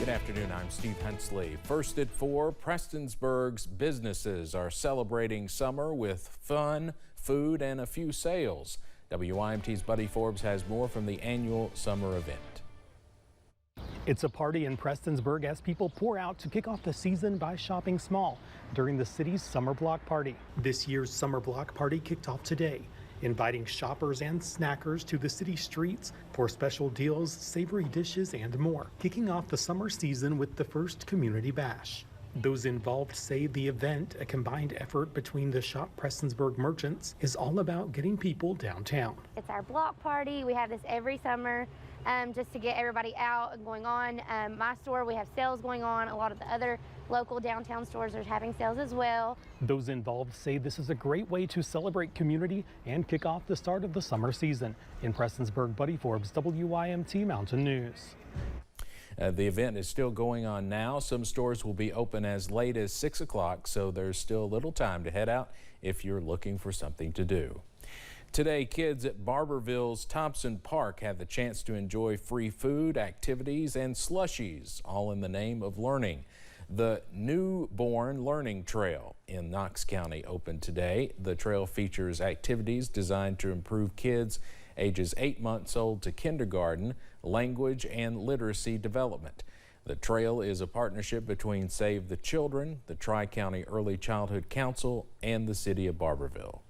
Good afternoon, I'm Steve Hensley. First at 4, Prestonsburg's businesses are celebrating summer with fun, food, and a few sales. WYMT's Buddy Forbes has more from the annual summer event. It's a party in Prestonsburg as people pour out to kick off the season by shopping small during the city's summer block party. This year's summer block party kicked off today, inviting shoppers and snackers to the city streets for special deals, savory dishes, and more. Kicking off the summer season with the first community bash. Those involved say the event, a combined effort between the Shop Prestonsburg merchants, is all about getting people downtown. It's our block party. We have this every summer just to get everybody out and going on. My store, we have sales going on. A lot of the other local downtown stores are having sales as well. Those involved say this is a great way to celebrate community and kick off the start of the summer season. In Prestonsburg, Buddy Forbes, WYMT Mountain News. The event is still going on now. Some stores will be open as late as 6 o'clock, so there's still a little time to head out if you're looking for something to do. Today, kids at Barberville's Thompson Park had the chance to enjoy free food, activities, and slushies, all in the name of learning. The Newborn Learning Trail in Knox County opened today. The trail features activities designed to improve kids ages 8 months old to kindergarten, language and literacy development. The trail is a partnership between Save the Children, the Tri-County Early Childhood Council, and the City of Barberville.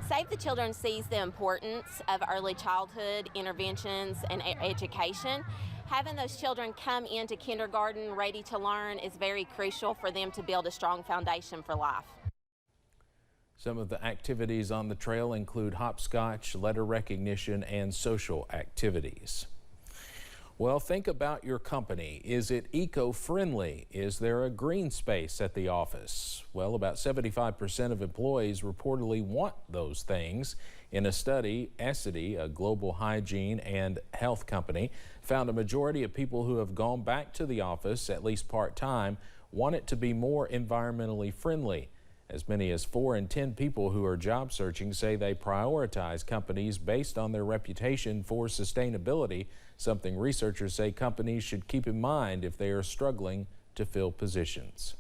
Save the Children sees the importance of early childhood interventions and education. Having those children come into kindergarten ready to learn is very crucial for them to build a strong foundation for life. Some of the activities on the trail include hopscotch, letter recognition, and social activities. Well, think about your company. Is it eco-friendly? Is there a green space at the office? Well, about 75% of employees reportedly want those things. In a study, Essity, a global hygiene and health company, found a majority of people who have gone back to the office, at least part-time, want it to be more environmentally friendly. As many as 4 in 10 people who are job searching say they prioritize companies based on their reputation for sustainability, something researchers say companies should keep in mind if they are struggling to fill positions.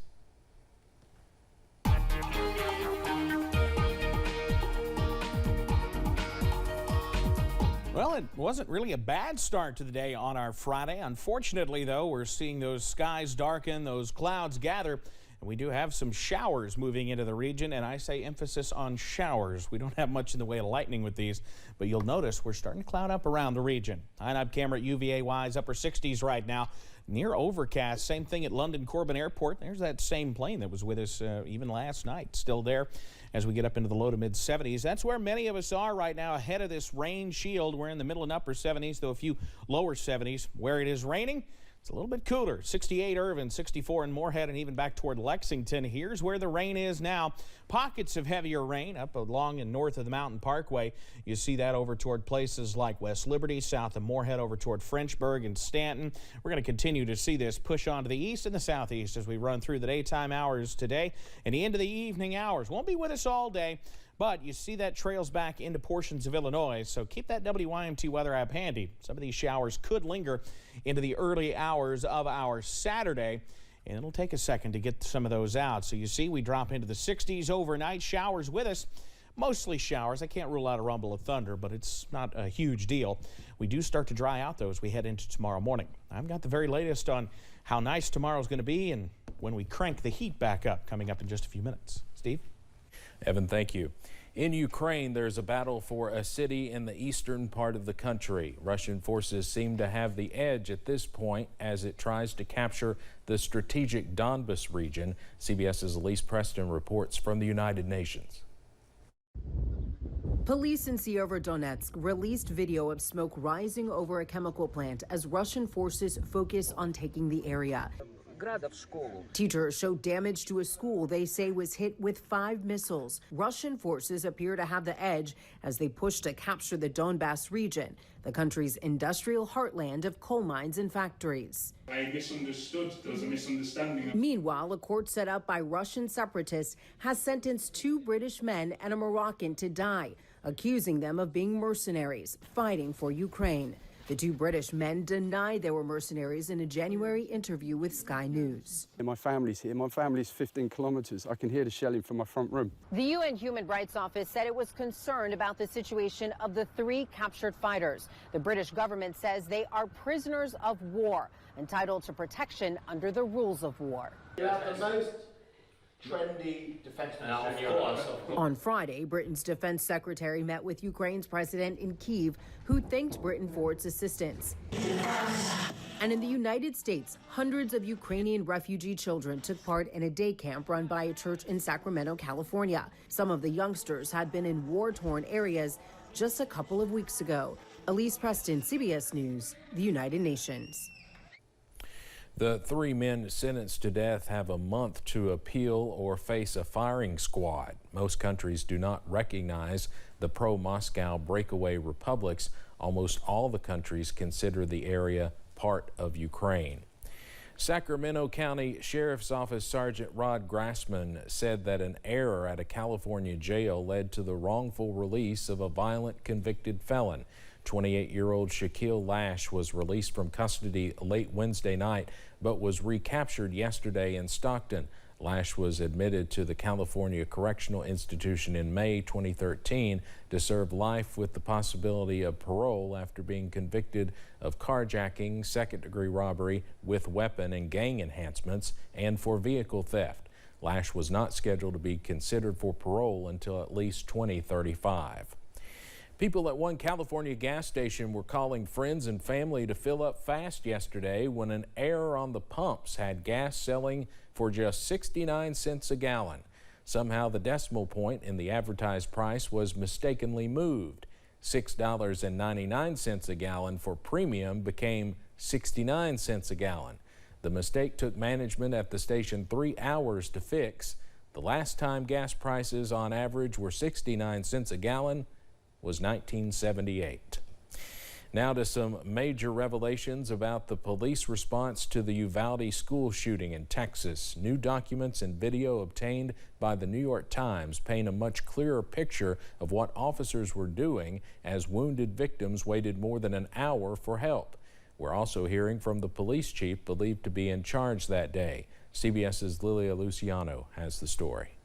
Well, it wasn't really a bad start to the day on our Friday. Unfortunately, though, we're seeing those skies darken, those clouds gather. We do have some showers moving into the region, and I say emphasis on showers. We don't have much in the way of lightning with these, but you'll notice we're starting to cloud up around the region. High-knob camera at UVA-wise, upper 60s right now. Near overcast, same thing at London Corbin Airport. There's that same plane that was with us even last night, still there as we get up into the low to mid 70s. That's where many of us are right now ahead of this rain shield. We're in the middle and upper 70s, though a few lower 70s. Where it is raining, it's a little bit cooler. 68 Irvin, 64 in Moorhead, and even back toward Lexington. Here's where the rain is now. Pockets of heavier rain up along and north of the Mountain Parkway. You see that over toward places like West Liberty, south of Moorhead, over toward Frenchburg and Stanton. We're going to continue to see this push on to the east and the southeast as we run through the daytime hours today and into the evening hours. Won't be with us all day, but you see that trails back into portions of Illinois, so keep that WYMT weather app handy. Some of these showers could linger into the early hours of our Saturday, and it'll take a second to get some of those out. So you see we drop into the 60s overnight. Showers with us, mostly showers. I can't rule out a rumble of thunder, but it's not a huge deal. We do start to dry out, though, as we head into tomorrow morning. I've got the very latest on how nice tomorrow's going to be and when we crank the heat back up, coming up in just a few minutes. Steve? Evan, thank you. In Ukraine, there's a battle for a city in the eastern part of the country. Russian forces seem to have the edge at this point as it tries to capture the strategic Donbas region. CBS's Elise Preston reports from the United Nations. Police in Severodonetsk released video of smoke rising over a chemical plant as Russian forces focus on taking the area. Teachers show damage to a school they say was hit with 5 missiles. Russian forces appear to have the edge as they push to capture the Donbas region, the country's industrial heartland of coal mines and factories. I misunderstood. There was a misunderstanding. Meanwhile, a court set up by Russian separatists has sentenced 2 British men and a Moroccan to die, accusing them of being mercenaries fighting for Ukraine. The two British men denied they were mercenaries in a January interview with Sky News. My family's here. My family's 15 kilometers. I can hear the shelling from my front room. The UN Human Rights Office said it was concerned about the situation of the 3 captured fighters. The British government says they are prisoners of war, entitled to protection under the rules of war. You have the most trendy defense minister. On Friday, Britain's defense secretary met with Ukraine's president in Kyiv, who thanked Britain for its assistance. And in the United States, hundreds of Ukrainian refugee children took part in a day camp run by a church in Sacramento, California. Some of the youngsters had been in war-torn areas just a couple of weeks ago. Elise Preston, CBS News, the United Nations. The 3 men sentenced to death have a month to appeal or face a firing squad. Most countries do not recognize the pro-Moscow breakaway republics. Almost all the countries consider the area part of Ukraine. Sacramento County Sheriff's Office Sergeant Rod Grassman said that an error at a California jail led to the wrongful release of a violent convicted felon. 28-year-old Shaquille Lash was released from custody late Wednesday night, but was recaptured yesterday in Stockton. Lash was admitted to the California Correctional Institution in May 2013 to serve life with the possibility of parole after being convicted of carjacking, second-degree robbery with weapon and gang enhancements, and for vehicle theft. Lash was not scheduled to be considered for parole until at least 2035. People at one California gas station were calling friends and family to fill up fast yesterday when an error on the pumps had gas selling for just 69 cents a gallon. Somehow the decimal point in the advertised price was mistakenly moved. $6.99 a gallon for premium became 69 cents a gallon. The mistake took management at the station 3 hours to fix. The last time gas prices on average were 69 cents a gallon was 1978. Now to some major revelations about the police response to the Uvalde school shooting in Texas. New documents and video obtained by the New York Times paint a much clearer picture of what officers were doing as wounded victims waited more than an hour for help. We're also hearing from the police chief believed to be in charge that day. CBS's Lilia Luciano has the story.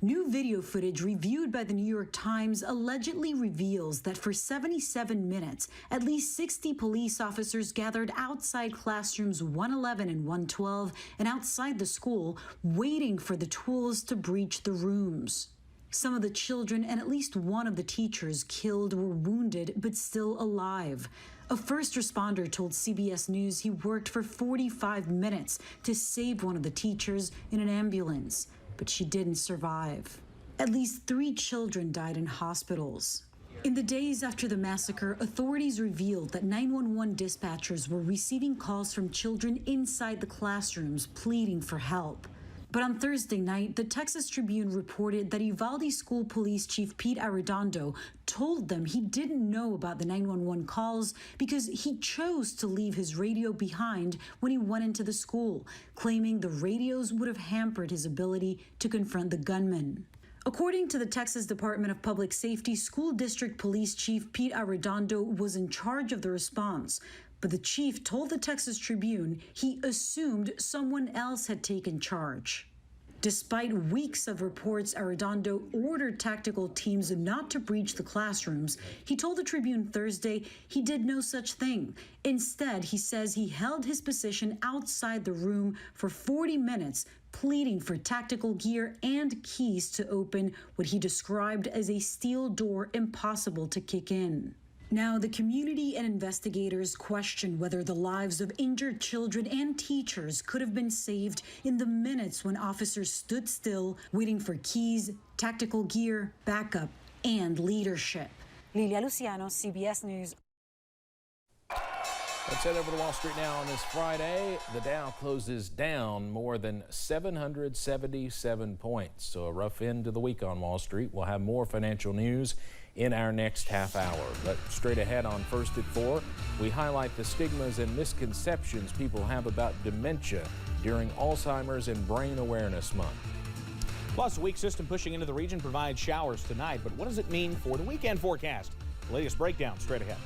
New video footage reviewed by the New York Times allegedly reveals that for 77 minutes, at least 60 police officers gathered outside classrooms 111 and 112 and outside the school, waiting for the tools to breach the rooms. Some of the children and at least one of the teachers killed were wounded but still alive. A first responder told CBS News he worked for 45 minutes to save one of the teachers in an ambulance, but she didn't survive. At least 3 children died in hospitals. In the days after the massacre, authorities revealed that 911 dispatchers were receiving calls from children inside the classrooms pleading for help. But on Thursday night, the Texas Tribune reported that Uvalde School Police Chief Pete Arredondo told them he didn't know about the 911 calls because he chose to leave his radio behind when he went into the school, claiming the radios would have hampered his ability to confront the gunman. According to the Texas Department of Public Safety, School District Police Chief Pete Arredondo was in charge of the response. But the chief told the Texas Tribune he assumed someone else had taken charge. Despite weeks of reports, Arredondo ordered tactical teams not to breach the classrooms. He told the Tribune Thursday he did no such thing. Instead, he says he held his position outside the room for 40 minutes, pleading for tactical gear and keys to open what he described as a steel door impossible to kick in. Now, the community and investigators question whether the lives of injured children and teachers could have been saved in the minutes when officers stood still, waiting for keys, tactical gear, backup, and leadership. Lilia Luciano, CBS News. Let's head over to Wall Street now on this Friday. The Dow closes down more than 777 points. So a rough end to the week on Wall Street. We'll have more financial news in our next half hour. But straight ahead on First at 4, we highlight the stigmas and misconceptions people have about dementia during Alzheimer's and Brain Awareness Month. Plus, a weak system pushing into the region provides showers tonight. But what does it mean for the weekend forecast? Latest breakdown straight ahead.